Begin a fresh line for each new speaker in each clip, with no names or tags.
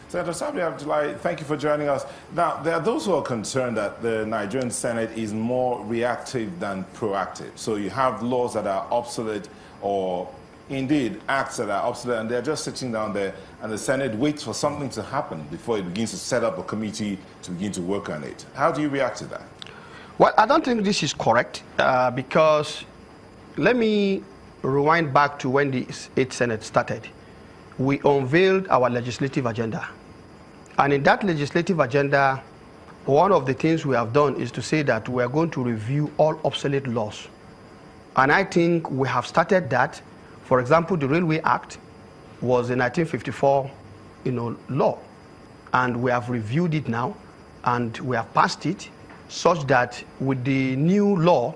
Senator Sabi-Abdullai, thank you for joining us. Now, there are those who are concerned that the Nigerian Senate is more reactive than proactive. So you have laws that are obsolete or indeed acts that are obsolete, and they're just sitting down there and the Senate waits for something to happen before it begins to set up a committee to begin to work on it. How do you react to that?
Well, I don't think this is correct because let me rewind back to when the 8th Senate started. We unveiled our legislative agenda. And in that legislative agenda, one of the things we have done is to say that we are going to review all obsolete laws. And I think we have started that. For example, the Railway Act was a 1954 law. And we have reviewed it now, and we have passed it, such that with the new law,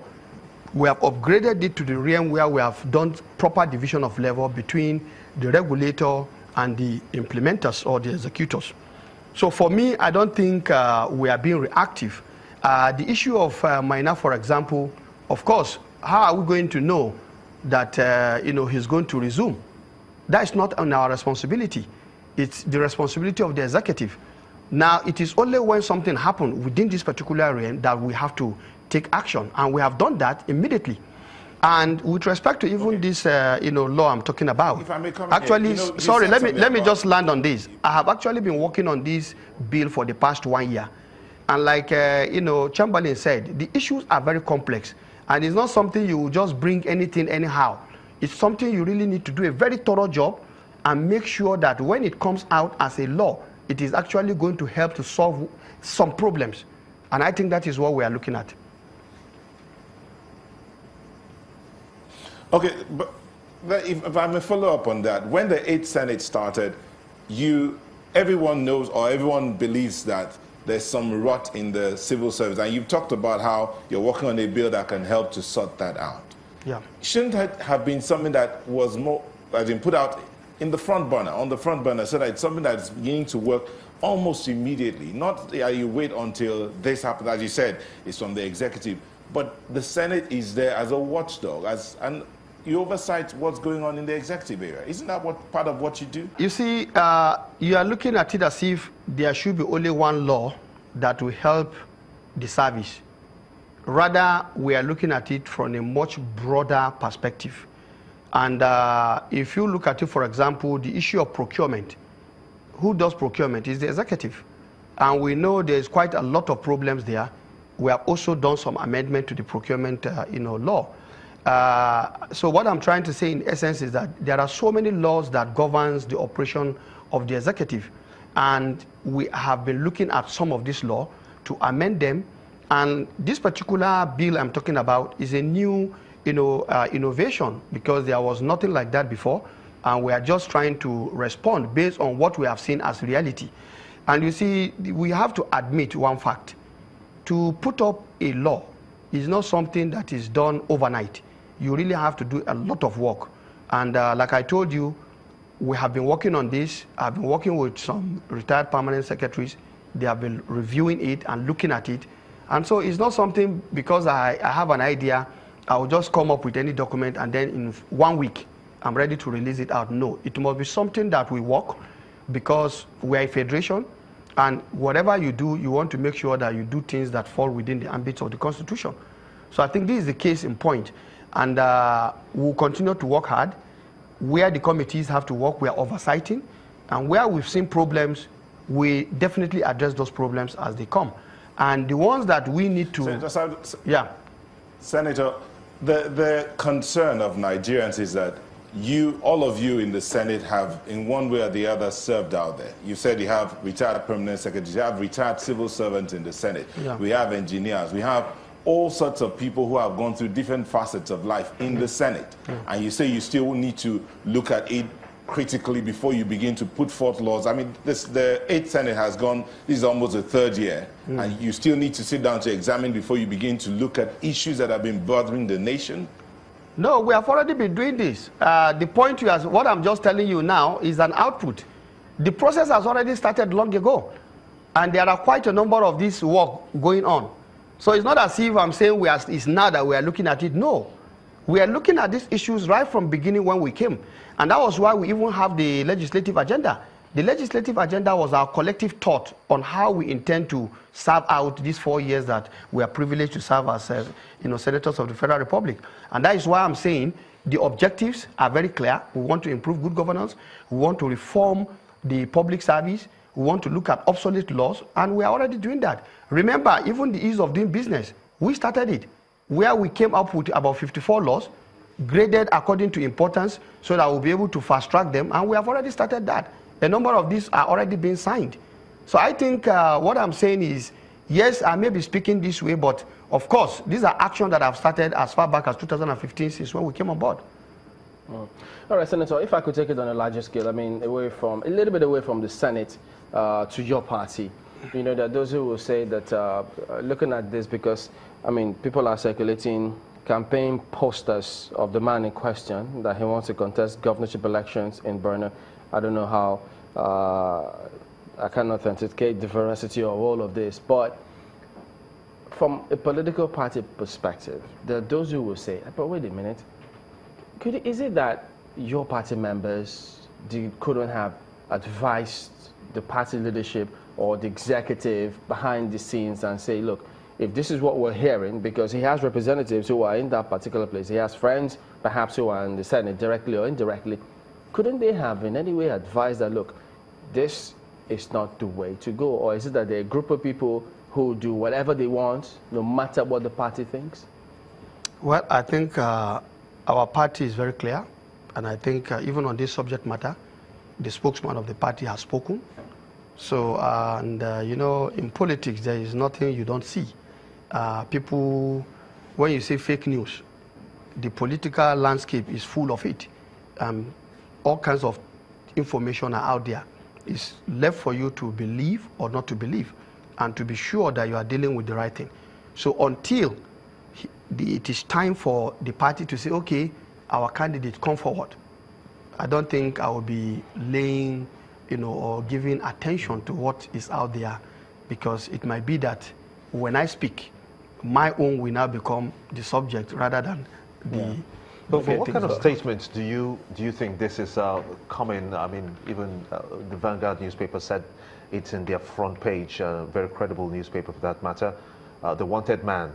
we have upgraded it to the realm where we have done proper division of labor between the regulator and the implementers or the executors. So for me, I don't think we are being reactive. The issue of Maina, for example, of course, how are we going to know that he's going to resume? That is not on our responsibility. It's the responsibility of the executive. Now, it is only when something happens within this particular realm that we have to take action, and we have done that immediately. And with respect to even this, law I'm talking about,
if I may come
actually,
here,
sorry, let me just land on this. I have actually been working on this bill for the past 1 year, and like Chamberlain said, the issues are very complex, and it's not something you just bring anything anyhow. It's something you really need to do a very thorough job and make sure that when it comes out as a law, it is actually going to help to solve some problems. And I think that is what we are looking at.
Okay, but if I may follow up on that, when the 8th Senate started, everyone knows or everyone believes that there's some rot in the civil service, and you've talked about how you're working on a bill that can help to sort that out.
Yeah.
Shouldn't that have been something that was more, has been put out in the front burner, on the front burner, so that it's something that's beginning to work almost immediately? Not you wait until this happens, as you said, it's from the executive, but the Senate is there as a watchdog, and you oversight what's going on in the executive area. Isn't that part of what you do? You
see, you are looking at it as if there should be only one law that will help the service. Rather, we are looking at it from a much broader perspective. And if you look at it, for example, the issue of procurement, who does procurement is the executive. And we know there's quite a lot of problems there. We have also done some amendment to the procurement law. So what I'm trying to say in essence is that there are so many laws that governs the operation of the executive, and we have been looking at some of this law to amend them. And this particular bill I'm talking about is a new innovation, because there was nothing like that before, and we are just trying to respond based on what we have seen as reality. And you see, we have to admit one fact: to put up a law is not something that is done overnight. You really have to do a lot of work. And like I told you, we have been working on this. I've been working with some retired permanent secretaries. They have been reviewing it and looking at it. And so it's not something because I have an idea, I will just come up with any document and then in 1 week, I'm ready to release it out. No, it must be something that we work, because we are a federation, and whatever you do, you want to make sure that you do things that fall within the ambit of the Constitution. So I think this is the case in point. And we'll continue to work hard. Where the committees have to work, we are oversighting. And where we've seen problems, we definitely address those problems as they come. And the ones that we need to...
Senator, the concern of Nigerians is that all of you in the Senate have, in one way or the other, served out there. You said you have retired permanent secretaries, you have retired civil servants in the Senate. Yeah. We have engineers, we have all sorts of people who have gone through different facets of life in the Senate. And you say you still need to look at it critically before you begin to put forth laws. I mean, the 8th Senate has gone, this is almost the 3rd year, and you still need to sit down to examine before you begin to look at issues that have been bothering the nation?
No, we have already been doing this. The point what I'm just telling you now is an output. The process has already started long ago, and there are quite a number of this work going on. So it's not as if I'm saying it's now that we are looking at it. No, we are looking at these issues right from beginning when we came. And that was why we even have the legislative agenda. The legislative agenda was our collective thought on how we intend to serve out these 4 years that we are privileged to serve as senators of the Federal Republic. And that is why I'm saying the objectives are very clear. We want to improve good governance. We want to reform the public service. We want to look at obsolete laws, and we are already doing that. Remember, even the ease of doing business, we started it, where we came up with about 54 laws, graded according to importance, so that we'll be able to fast-track them, and we have already started that. A number of these are already being signed. So I think what I'm saying is, yes, I may be speaking this way, but of course, these are actions that have started as far back as 2015, since when we came on board.
All right, Senator, if I could take it on a larger scale, I mean, a little bit away from the Senate to your party. You know, there are those who will say that looking at this, because, I mean, people are circulating campaign posters of the man in question that he wants to contest governorship elections in Borno. I don't know how I can authenticate the veracity of all of this, but from a political party perspective, there are those who will say, but wait a minute, is it that your party members couldn't have advised the party leadership or the executive behind the scenes and say, look, if this is what we're hearing, because he has representatives who are in that particular place, he has friends perhaps who are in the Senate directly or indirectly, couldn't they have in any way advised that, look, this is not the way to go? Or is it that they're a group of people who do whatever they want, no matter what the party thinks?
Well, I think our party is very clear, and I think even on this subject matter, the spokesman of the party has spoken. So, you know, in politics, there is nothing you don't see. People, when you say fake news, the political landscape is full of it. All kinds of information are out there. It's left for you to believe or not to believe, and to be sure that you are dealing with the right thing. So until it is time for the party to say, okay, our candidate come forward, I don't think I will be laying, you know, or giving attention to what is out there, because it might be that when I speak, my own will now become the subject rather than the...
But what kind of statements do you think this is coming? I mean, even the Vanguard newspaper said it's in their front page, very credible newspaper for that matter. The wanted man,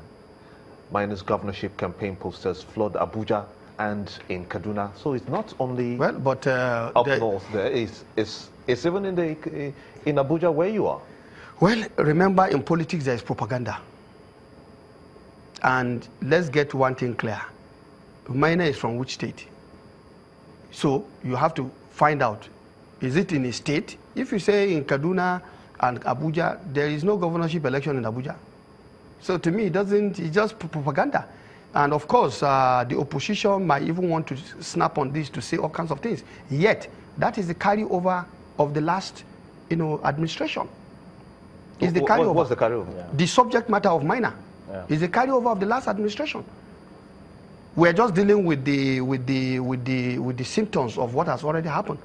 Maina's governorship campaign posters flood Abuja and in Kaduna. So it's not only up north there, it's even in Abuja where you are.
Well, remember, in politics there is propaganda. And let's get one thing clear. Maina is from which state? So you have to find out, is it in a state? If you say in Kaduna and Abuja, there is no governorship election in Abuja. So to me, it's just propaganda. And of course, the opposition might even want to snap on this to say all kinds of things. Yet, that is the carryover of the last, administration. Is the carryover.
What's the carryover?
Yeah. The subject matter of Maina is the carryover of the last administration. We're just dealing with the symptoms of what has already happened.